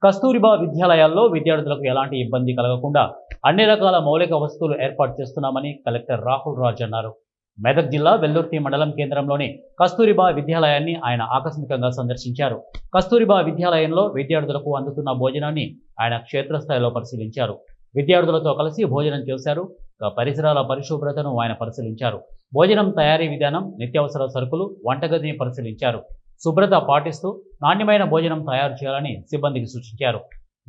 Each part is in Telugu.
కస్తూరిబా విద్యాలయాల్లో విద్యార్థులకు ఎలాంటి ఇబ్బంది కలగకుండా అన్ని రకాల మౌలిక వసతులు ఏర్పాటు చేస్తున్నామని కలెక్టర్ రాహుల్ రాజ్ అన్నారు. మెదక్ జిల్లా వెల్దుర్తి మండలం కేంద్రంలోని కస్తూరిబా విద్యాలయాన్ని ఆయన ఆకస్మికంగా సందర్శించారు. కస్తూరిబా విద్యాలయంలో విద్యార్థులకు అందుతున్న భోజనాన్ని ఆయన క్షేత్రస్థాయిలో పరిశీలించారు. విద్యార్థులతో కలిసి భోజనం చేశారు. పరిసరాల పరిశుభ్రతను ఆయన పరిశీలించారు. భోజనం తయారీ విధానం, నిత్యావసర సరుకులు, వంటగదిని పరిశీలించారు. శుభ్రత పాటిస్తూ నాణ్యమైన భోజనం తయారు చేయాలని సిబ్బందికి సూచించారు.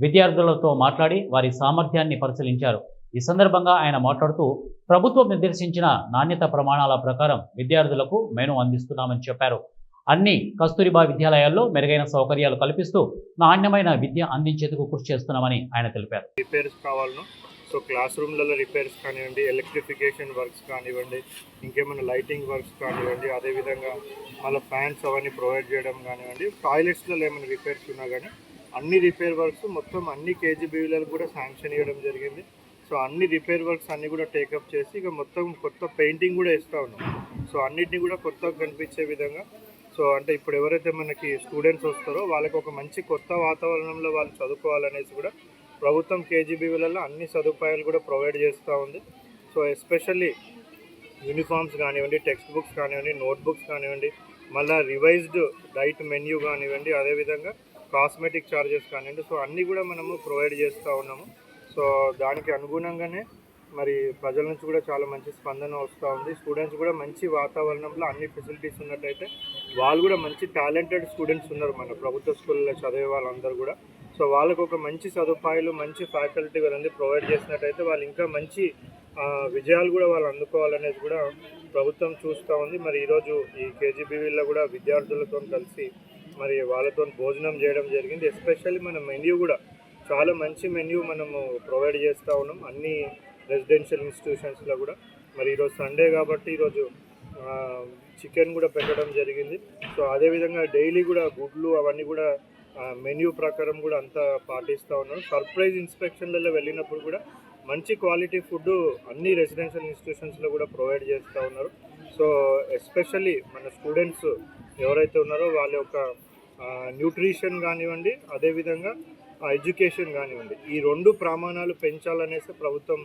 విద్యార్థులతో మాట్లాడి వారి సామర్థ్యాన్ని పరిశీలించారు. ఈ సందర్భంగా ఆయన మాట్లాడుతూ ప్రభుత్వం నిర్దేశించిన నాణ్యత ప్రమాణాల ప్రకారం విద్యార్థులకు మెనూ అందిస్తున్నామని చెప్పారు. అన్ని కస్తూరిబా విద్యాలయాల్లో మెరుగైన సౌకర్యాలు కల్పిస్తూ నాణ్యమైన విద్య అందించేందుకు కృషి చేస్తున్నామని ఆయన తెలిపారు. రిపేర్స్ కావాలను సో క్లాస్ రూమ్లలో రిపేర్స్ కానివ్వండి, ఎలక్ట్రిఫికేషన్ వర్క్స్ కానివ్వండి, ఇంకేమైనా లైటింగ్ వర్క్స్ కానివ్వండి, అదేవిధంగా మళ్ళీ ఫ్యాన్స్ అవన్నీ ప్రొవైడ్ చేయడం కానివ్వండి, టాయిలెట్స్లో ఏమైనా రిపేర్స్ ఉన్నా కానీ అన్ని రిపేర్ వర్క్స్ మొత్తం అన్ని కేజీబీవీలలో కూడా శాంక్షన్ ఇవ్వడం జరిగింది. సో అన్ని రిపేర్ వర్క్స్ అన్నీ కూడా టేకప్ చేసి ఇక మొత్తం కొత్త పెయింటింగ్ కూడా వేస్తూ ఉన్నాం. సో అన్నిటిని కూడా కొత్తగా కనిపించే విధంగా, సో అంటే ఇప్పుడు ఎవరైతే మనకి స్టూడెంట్స్ వస్తారో వాళ్ళకి ఒక మంచి కొత్త వాతావరణంలో వాళ్ళు చదువుకోవాలనేసి కూడా ప్రభుత్వం కేజీబీవీలలో అన్ని సదుపాయాలు కూడా ప్రొవైడ్ చేస్తూ ఉంది. సో ఎస్పెషల్లీ యూనిఫామ్స్ కానివ్వండి, టెక్స్ట్ బుక్స్ కానివ్వండి, నోట్బుక్స్ కానివ్వండి, మళ్ళీ రివైజ్డ్ డైట్ మెన్యూ కానివ్వండి, అదేవిధంగా కాస్మెటిక్ ఛార్జెస్ కానివ్వండి, సో అన్నీ కూడా మనము ప్రొవైడ్ చేస్తూ ఉన్నాము. సో దానికి అనుగుణంగానే మరి ప్రజల నుంచి కూడా చాలా మంచి స్పందన వస్తూ ఉంది. స్టూడెంట్స్ కూడా మంచి వాతావరణంలో అన్ని ఫెసిలిటీస్ ఉన్నట్టయితే వాళ్ళు కూడా మంచి టాలెంటెడ్ స్టూడెంట్స్ ఉన్నారు మన ప్రభుత్వ స్కూల్లో చదివే వాళ్ళందరూ కూడా. సో వాళ్ళకు ఒక మంచి సదుపాయాలు, మంచి ఫ్యాకల్టీ వాళ్ళందరూ ప్రొవైడ్ చేసినట్టయితే వాళ్ళు ఇంకా మంచి విజయాలు కూడా వాళ్ళు అందుకోవాలనేది కూడా ప్రభుత్వం చూస్తూ ఉంది. మరి ఈరోజు ఈ కేజీబీవీలో కూడా విద్యార్థులతో కలిసి మరి వాళ్ళతో భోజనం చేయడం జరిగింది. ఎస్పెషల్లీ మన మెన్యూ కూడా చాలా మంచి మెన్యూ మనము ప్రొవైడ్ చేస్తూ ఉన్నాం అన్ని రెసిడెన్షియల్ ఇన్స్టిట్యూషన్స్లో కూడా. మరి ఈరోజు సండే కాబట్టి ఈరోజు చికెన్ కూడా పెట్టడం జరిగింది. సో అదేవిధంగా డైలీ కూడా గుడ్లు అవన్నీ కూడా మెన్యూ ప్రకారం కూడా అంతా పాటిస్తూ ఉన్నారు. సర్ప్రైజ్ ఇన్స్పెక్షన్లలో వెళ్ళినప్పుడు కూడా మంచి క్వాలిటీ ఫుడ్ అన్ని రెసిడెన్షియల్ ఇన్స్టిట్యూషన్స్లో కూడా ప్రొవైడ్ చేస్తూ ఉన్నారు. సో ఎస్పెషల్లీ మన స్టూడెంట్స్ ఎవరైతే ఉన్నారో వాళ్ళ యొక్క న్యూట్రిషన్ కానివ్వండి, అదేవిధంగా ఎడ్యుకేషన్ కానివ్వండి, ఈ రెండు ప్రమాణాలు పెంచాలనేసి ప్రభుత్వం